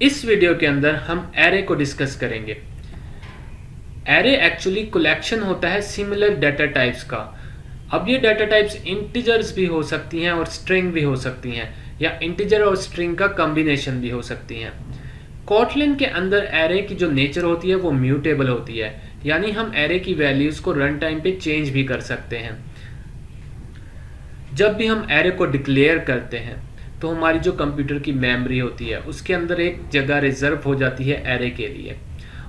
इस वीडियो के अंदर हम एरे को डिस्कस करेंगे। एरे एक्चुअली कलेक्शन होता है सिमिलर डाटा टाइप्स का। अब ये डाटा टाइप्स इंटीजर्स भी हो सकती हैं और स्ट्रिंग भी हो सकती हैं, या इंटीजर और स्ट्रिंग का कॉम्बिनेशन भी हो सकती हैं। कोटलिन के अंदर एरे की जो नेचर होती है वो म्यूटेबल होती है, यानी हम एरे की वैल्यूज को रन टाइम पे चेंज भी कर सकते हैं। जब भी हम एरे को डिक्लेयर करते हैं तो हमारी जो कंप्यूटर की मेमोरी होती है उसके अंदर एक जगह रिजर्व हो जाती है एरे के लिए,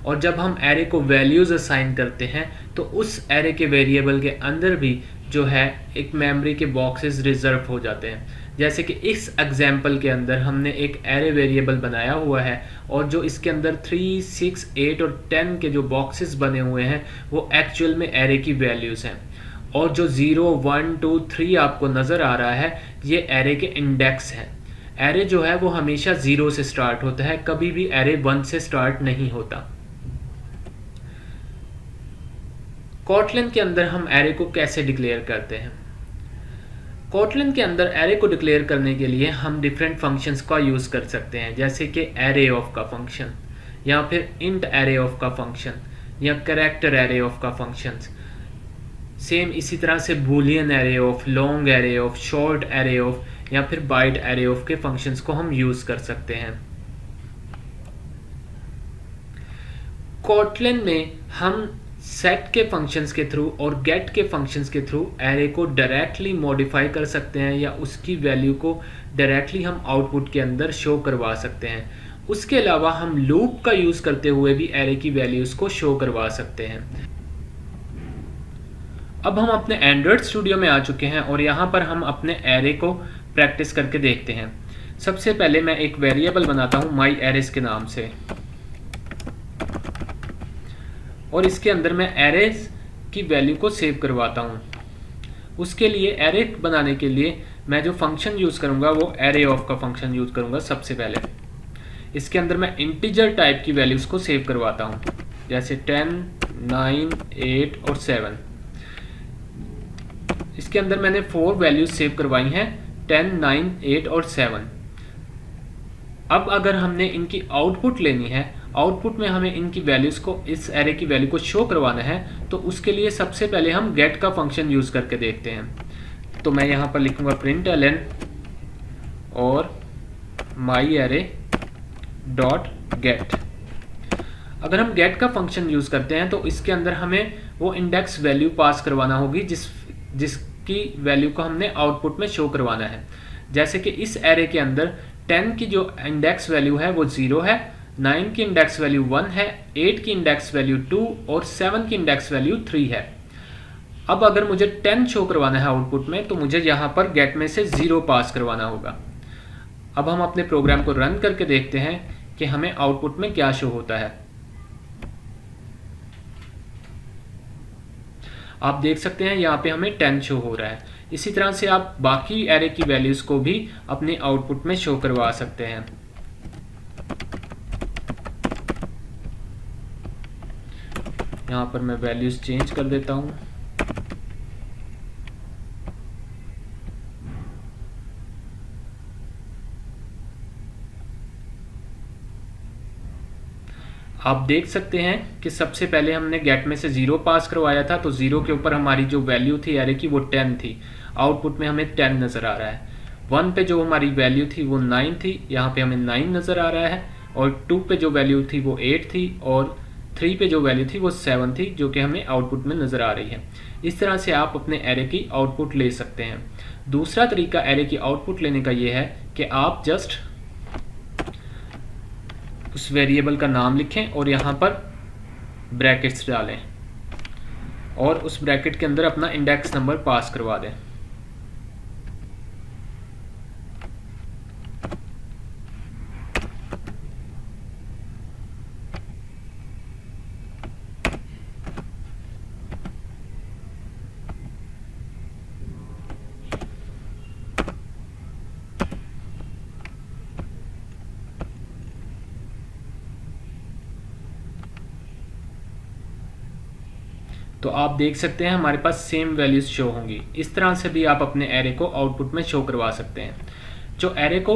और जब हम एरे को वैल्यूज असाइन करते हैं तो उस एरे के वेरिएबल के अंदर भी जो है एक मेमोरी के बॉक्सेस रिजर्व हो जाते हैं। जैसे कि इस एग्जाम्पल के अंदर हमने एक एरे वेरिएबल बनाया हुआ है, और जो इसके अंदर 3, 6, 8 और 10 के जो बॉक्सेस बने हुए हैं वो एक्चुअल में एरे की वैल्यूज़ हैं, और जो 0, 1, 2, 3 आपको नज़र आ रहा है ये एरे के इंडेक्स हैं। एरे जो है वो हमेशा 0 से स्टार्ट होता है, कभी भी एरे 1 से स्टार्ट नहीं होता। कोटलिन के अंदर हम एरे को कैसे डिक्लेयर करते हैं? कोटलिन के अंदर एरे को डिक्लेयर करने के लिए हम डिफरेंट फंक्शंस का यूज़ कर सकते हैं, जैसे कि एरे ऑफ का फंक्शन, या फिर इंट एरे ऑफ का फंक्शन, या कैरेक्टर एरे ऑफ का फंक्शन। सेम इसी तरह से Boolean array of, long array of, short array of, या फिर बाइट एरे ऑफ के फंक्शंस को हम यूज़ कर सकते हैं। कोटलिन में हम सेट के फंक्शंस के थ्रू और गेट के फंक्शंस के थ्रू एरे को डायरेक्टली मॉडिफाई कर सकते हैं, या उसकी वैल्यू को डायरेक्टली हम आउटपुट के अंदर शो करवा सकते हैं। उसके अलावा हम लूप का यूज़ करते हुए भी एरे की वैल्यूज़ को शो करवा सकते हैं। अब हम अपने एंड्रॉयड स्टूडियो में आ चुके हैं और यहाँ पर हम अपने एरे को प्रैक्टिस करके देखते हैं। सबसे पहले मैं एक वेरिएबल बनाता हूँ माई एरेस के नाम से, और इसके अंदर मैं एरेस की वैल्यू को सेव करवाता हूँ। उसके लिए एरे बनाने के लिए मैं जो फंक्शन यूज़ करूँगा वो एरे ऑफ का फंक्शन यूज़ करूँगा। सबसे पहले इसके अंदर मैं इंटीजर टाइप की वैल्यूज़ को सेव करवाता हूँ, जैसे 10, 9, 8 और 7। इसके अंदर मैंने 4 वैल्यूज़ सेव करवाई हैं, 10, 9, 8 और 7। अब अगर हमने इनकी आउटपुट लेनी है, आउटपुट में हमें इनकी वैल्यूज़ को, इस एरे की वैल्यू को शो करवाना है, तो उसके लिए सबसे पहले हम गेट का फंक्शन यूज़ करके देखते हैं। तो मैं यहाँ पर लिखूँगा println और माई एरे डॉट गेट। अगर हम गेट का फंक्शन यूज़ करते हैं तो इसके अंदर हमें वो इंडेक्स वैल्यू पास करवाना होगी जिसकी वैल्यू को हमने आउटपुट में शो करवाना है। जैसे कि इस एरे के अंदर 10 की जो इंडेक्स वैल्यू है वो 0 है, 9 की इंडेक्स वैल्यू 1 है, 8 की इंडेक्स वैल्यू 2 और 7 की इंडेक्स वैल्यू 3 है। अब अगर मुझे 10 शो करवाना है आउटपुट में तो मुझे यहाँ पर गेट में से 0 पास करवाना होगा। अब हम अपने प्रोग्राम को रन करके देखते हैं कि हमें आउटपुट में क्या शो होता है। आप देख सकते हैं यहाँ पे हमें 10 शो हो रहा है। इसी तरह से आप बाकी एरे की वैल्यूज़ को भी अपने आउटपुट में शो करवा सकते हैं। यहाँ पर मैं वैल्यूज़ चेंज कर देता हूँ। आप देख सकते हैं कि सबसे पहले हमने गेट में से 0 पास करवाया था, तो 0 के ऊपर हमारी जो वैल्यू थी एरे की वो 10 थी। आउटपुट में हमें 10 नज़र आ रहा है। 1 पे जो हमारी वैल्यू थी वो 9 थी, यहाँ पे हमें 9 नज़र आ रहा है। और 2 पे जो वैल्यू थी वो 8 थी, और 3 पे जो वैल्यू थी वो 7 थी, जो कि हमें आउटपुट में नज़र आ रही है। इस तरह से आप अपने एरे की आउटपुट ले सकते हैं। दूसरा तरीका एरे की आउटपुट लेने का ये है कि आप जस्ट उस वेरिएबल का नाम लिखें और यहाँ पर ब्रैकेट्स डालें, और उस ब्रैकेट के अंदर अपना इंडेक्स नंबर पास करवा दें। तो आप देख सकते हैं हमारे पास सेम वैल्यूज शो होंगी। इस तरह से भी आप अपने एरे को आउटपुट में शो करवा सकते हैं। जो एरे को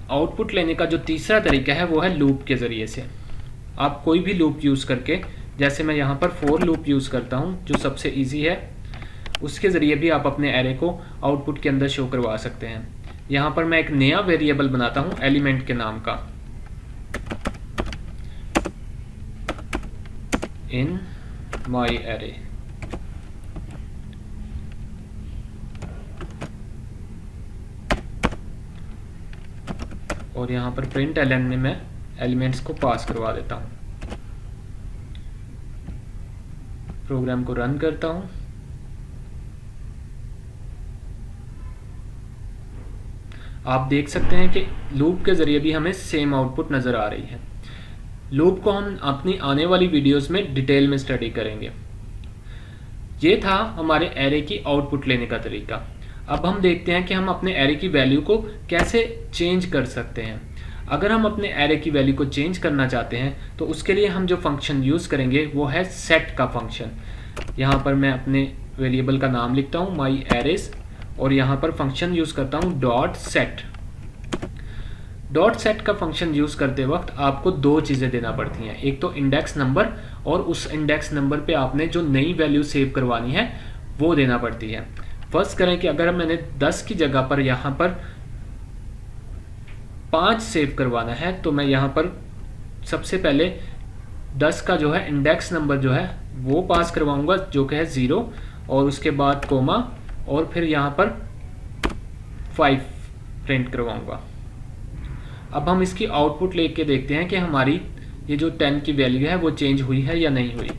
आउटपुट लेने का जो तीसरा तरीका है वो है लूप के ज़रिए से। आप कोई भी लूप यूज़ करके, जैसे मैं यहाँ पर फॉर लूप यूज़ करता हूँ जो सबसे इजी है, उसके ज़रिए भी आप अपने एरे को आउटपुट के अंदर शो करवा सकते हैं। यहाँ पर मैं एक नया वेरिएबल बनाता हूँ एलिमेंट के नाम का, इन माई एरे। और यहाँ पर प्रिंट एलन में मैं एलिमेंट्स को पास करवा देता हूँ। प्रोग्राम को रन करता हूँ। आप देख सकते हैं कि लूप के ज़रिए भी हमें सेम आउटपुट नज़र आ रही है। लूप को हम अपनी आने वाली वीडियोस में डिटेल में स्टडी करेंगे। ये था हमारे एरे की आउटपुट लेने का तरीका। अब हम देखते हैं कि हम अपने एरे की वैल्यू को कैसे चेंज कर सकते हैं। अगर हम अपने एरे की वैल्यू को चेंज करना चाहते हैं तो उसके लिए हम जो फंक्शन यूज़ करेंगे वो है सेट का फंक्शन। यहाँ पर मैं अपने वेरिएबल का नाम लिखता हूँ माई एरेज, और यहाँ पर फंक्शन यूज़ करता हूँ डॉट सेट। डॉट सेट का फंक्शन यूज़ करते वक्त आपको दो चीज़ें देना पड़ती हैं, एक तो इंडेक्स नंबर, और उस इंडेक्स नंबर पे आपने जो नई वैल्यू सेव करवानी है वो देना पड़ती है। फर्स्ट करें कि अगर मैंने 10 की जगह पर यहाँ पर 5 सेव करवाना है तो मैं यहाँ पर सबसे पहले 10 का जो है इंडेक्स नंबर जो है वो पास करवाऊंगा जो कि है 0, और उसके बाद कोमा, और फिर यहाँ पर 5 प्रिंट करवाऊंगा। अब हम इसकी आउटपुट लेके देखते हैं कि हमारी ये जो 10 की वैल्यू है वो चेंज हुई है या नहीं हुई।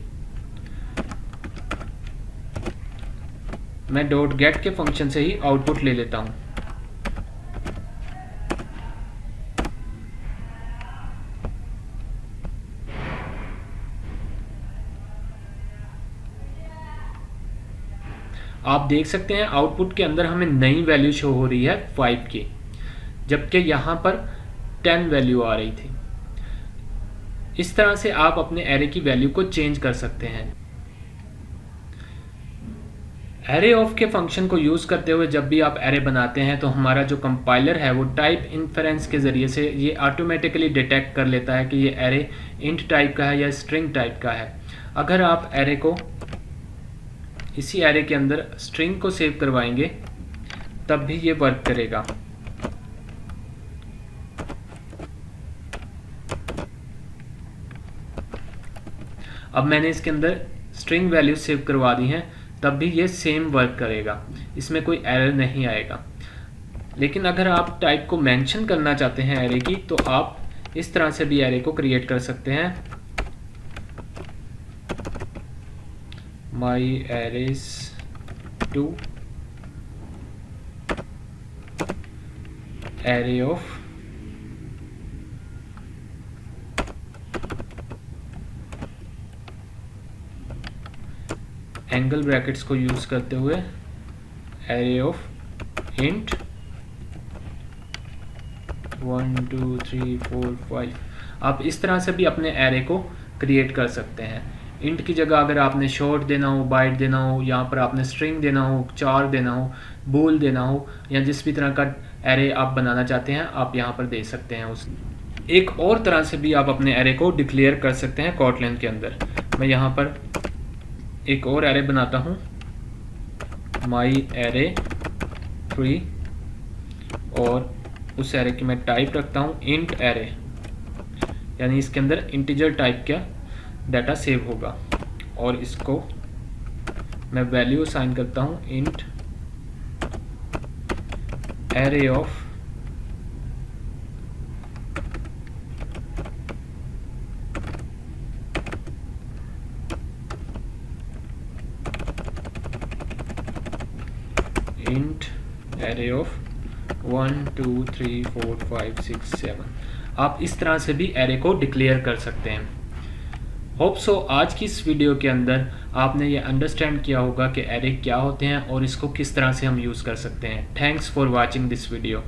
मैं डॉट गेट के फंक्शन से ही आउटपुट ले लेता हूं। आप देख सकते हैं आउटपुट के अंदर हमें नई वैल्यू शो हो रही है 5 की, जबकि यहां पर 10 वैल्यू आ रही थी। इस तरह से आप अपने एरे की वैल्यू को चेंज कर सकते हैं। एरे ऑफ के फंक्शन को यूज़ करते हुए जब भी आप एरे बनाते हैं तो हमारा जो कंपाइलर है वो टाइप इन्फरेंस के ज़रिए से ये ऑटोमेटिकली डिटेक्ट कर लेता है कि ये एरे इंट टाइप का है या स्ट्रिंग टाइप का है। अगर आप एरे को इसी एरे के अंदर स्ट्रिंग को सेव करवाएंगे तब भी ये वर्क करेगा। अब मैंने इसके अंदर स्ट्रिंग वैल्यू सेव करवा दी हैं, तब भी ये सेम वर्क करेगा, इसमें कोई एरर नहीं आएगा। लेकिन अगर आप टाइप को मेंशन करना चाहते हैं एरे की तो आप इस तरह से भी एरे को क्रिएट कर सकते हैं। My arrays 2 array of angle brackets को यूज करते हुए एरे ऑफ इंट 1 2 3 4 5। आप इस तरह से भी अपने एरे को क्रिएट कर सकते हैं। इंट की जगह अगर आपने शॉर्ट देना हो, बाइट देना हो, यहाँ पर आपने स्ट्रिंग देना हो, चार देना हो, बूल देना हो, या जिस भी तरह का एरे आप बनाना चाहते हैं आप यहाँ पर दे सकते हैं। उस एक और तरह से भी आप अपने एरे को डिक्लेयर कर सकते हैं कोटलिन के अंदर। मैं यहाँ पर एक और एरे बनाता हूँ माई एरे 3, और उस एरे की मैं टाइप रखता हूँ इंट एरे, यानी इसके अंदर इंटीजर टाइप का डाटा सेव होगा, और इसको मैं वैल्यू असाइन करता हूँ int array of int array of 1 2 3 4 5 6 7। आप इस तरह से भी एरे को डिक्लेयर कर सकते हैं। होप सो आज की इस वीडियो के अंदर आपने ये अंडरस्टैंड किया होगा कि एरे क्या होते हैं और इसको किस तरह से हम यूज़ कर सकते हैं। Thanks for watching this video.